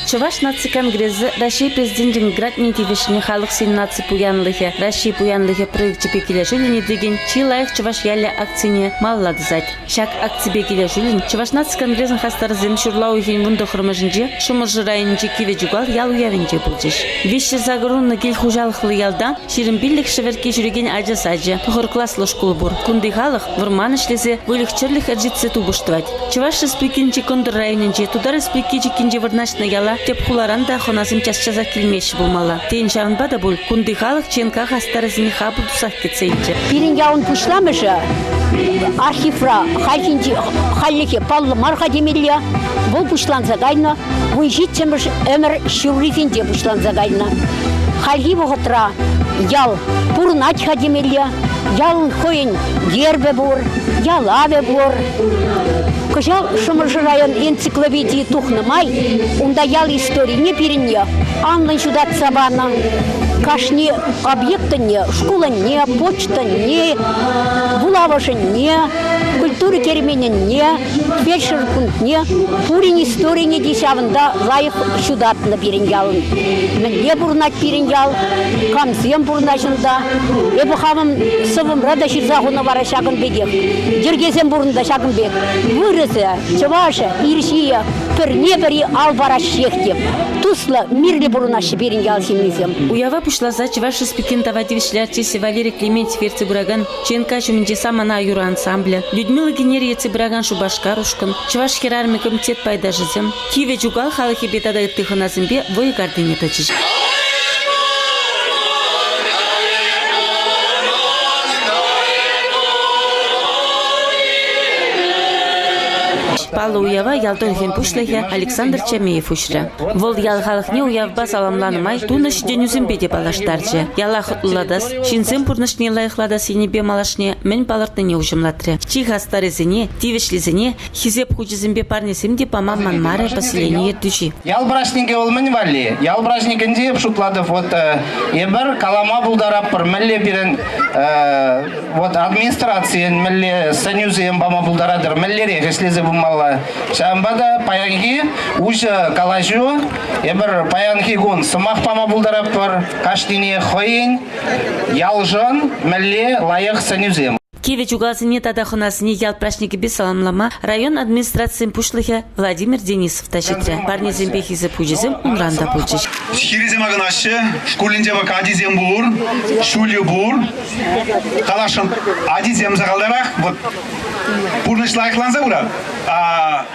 Чуваш наци конгрессы Россия президентин градни тивишни халық сенации пуянлыхе, Россия пуянлыхе проекты бекележулини деген чилайх чуваш яля акцияне малладызать. Шак акции бекележулин чуваш наци конгрессын хастары земшурлау хин вунда хурмажинже, шумажы районинже киве жугал ял уявинже булжиш. Вещи загрунны гел хужалыхлы ялда, ширинбиллик шеверке жүреген ажа-саджа, тухыр класслы школ бур. Кунды халық вурман ишлезе вылихчерлих аджитсе тубуштвать. Чуваш республикинче кондыр районинже, туда республикиче кинже варнашна яла, теп хуларанда хоназым часчаза килмеш булмала. Тейн шарынбада бул, кунды халық ченка хастарызыни хабу тусах кетсейнче. Пирин яун пушламыжа, архивра, халлике, паллы марха демелия, бұл пушланза гайна, вуйжитчемыш өмір шуррифинде пушланза гайна. Халли вғытра, ял пурнать хадемелия, ял хойын гербе бур, ял аве бур. Кыжал Шумыржы район энциклопедии тухнымай, унда ял истории не перенья, анлын жудат сабана. Кашни объекта не, школа не, почта не, булавыжы не, культуры керемене не, фельдшер пункт не, пурин истории не десявында лайық жудат на переньялын. Мне бурнать переньял, камзем бурначында, эбі хамым сывым рада ширзағуна вара шагын бедек, жергезем бурында шагын бек, вырызы, чывашы, иршия, пір-не-бірі албара шектеп, туслы мирлі бурнашы переньял семнезем. Уява пушлаза чуваш республикин тавадивишлярчиси Валерий Клементьев Ерцебураган, Ченка шуминче самана юра ансамбля, Людмила Генер Ерцебураган шубашкарушкан, чуваш херарми комитет пайдажызем, Киве жугал халахи бетада ыттыхыназымбе вой гардыне тачыш. Палы уява ялтон хем пушлахе Александр Чамеев ушра. Вол ял халыхне уявба саламланымай туныш денюзембеде балаштарчы. Яла хутлладас, шинзем пурнышне лайықладас енебе малашне мен балартыне ужымлатры. Чиха старезіне, тивешлезіне, хизеп хучезембе парнесемде памамман маре поселение ертуши. Ял брашниге олмын вали. Ял брашнигенде пшутладов вот ебір калама булдараппыр мәлле бірін вот администрациян мәлле санюзем бама булдарадыр мәллере ғешлезе бұммала. Шамбада паянги уже калажу, ебір паянги гон сымақ пама булдараппыр каштине хойын, ялжан мәлле лайық санюзем. Киве чугалсыне тадахынасыне ял прашники без саламлама район администрациян пушлыхе Владимир Денисов тащитре. Парни зембехизе пужезем унранда пульчиш. Хиризем агнаще, школинжева кадизем бур, шулю бур, калашын адизем загалдарах, вот пурныш лайықланса бура, а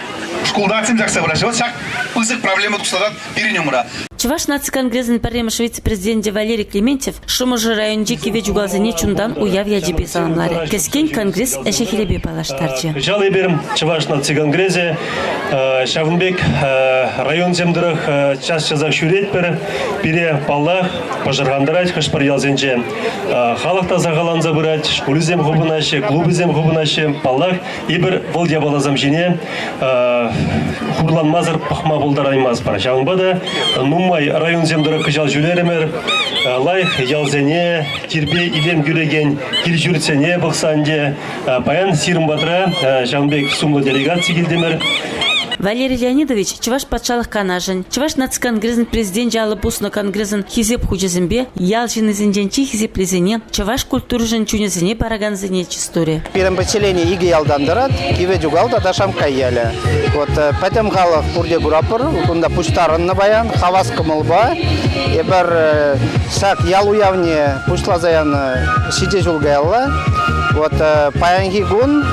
школдацем жақса бура. Вот шак пызык проблема тұқсадат перенем бура. Чуваш наци конгрессен паремыш вице-президенте Валерий Клементьев Шумыржы районжи киве жугалзыне чундан уяв яджибе саламлары. Кескен конгресс әшехелебе палаштарчы. Жалый берім Чуваш наци конгрессе Шавынбек район земдырых час жазақ шүрет бере паллах пажырғандырать хашпар ялзенче. Халықта зағаланза бұрат, школызем хубынашы, клубызем хубынашы, паллах ебір бұл ябалазам жене хурланмазыр пахма болдараймаз бар. Шавынбада Нумай район земдыры кыжал жүлерімер, лайх ялзене, терпе илем гүреген, кил жүртсене бұқсанде, паян сирым батыра, Жанбек сумлы делегация келдемер. Валерий Леонидович, Чуваш патшалық канажын, Чуваш наци конгрессен президент жалы бусны конгрессен хизеп хучезембе, ял жинезенчи хизеплезене, Чуваш культуржын чунезене параганзене чистори. Первым поселение иги ялдандарат, киве жугалда дашам кайяля. Вот пәтем халық пурде гурапыр, кунда пуштарын баян, хаваскы мылба, ебір сак ял уявне пуштлазаян шиде жулгаялла. Вот паянги гун,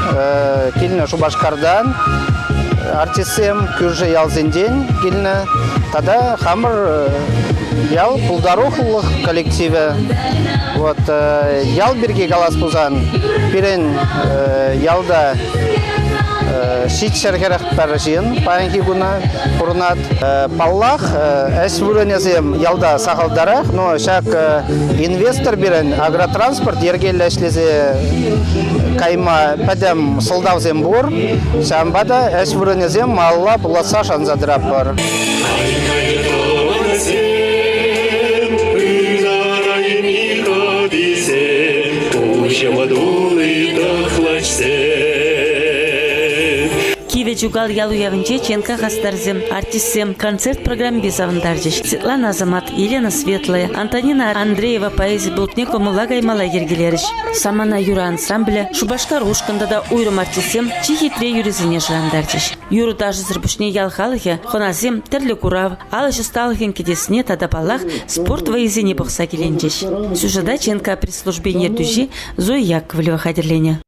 киліне Шубашкардан, артисем күржі ялзенден келіні, тада хамыр ял пулдарухлық коллективі. Вот ял берге галас пузан, перен ялда шит шәргерек пәржен, паянги гуна пұрнат. Паллах әс вүренезем ялда сақалдарақ, но шак инвестор берен агротранспорт ергелі әшлезе кайма пәдем сылдавзем бұр, шамбада әс вүренезем малла бұласа шанзадырап бар. Телевизюгал ялу явынче Ченка хастарзем, артистсем, концерт программ безавандаржиш. Светлана Азамат, Елена Светлая, Антонина Андреева поэзия бултне комула гаймала ергелериш. Самана Юра ансамбля, Шубашкар ушканда да уйрым артистсем, чихитре юризине жрандаржиш. Юру даже зрбушне ял халыхе, хоназем, терлі курав, алыш усталыхен кедесне тада балах, спорт воизине бұқса келенжиш. Сюжада Ченка при службе нертужи Зоя Яковлева хадерлене.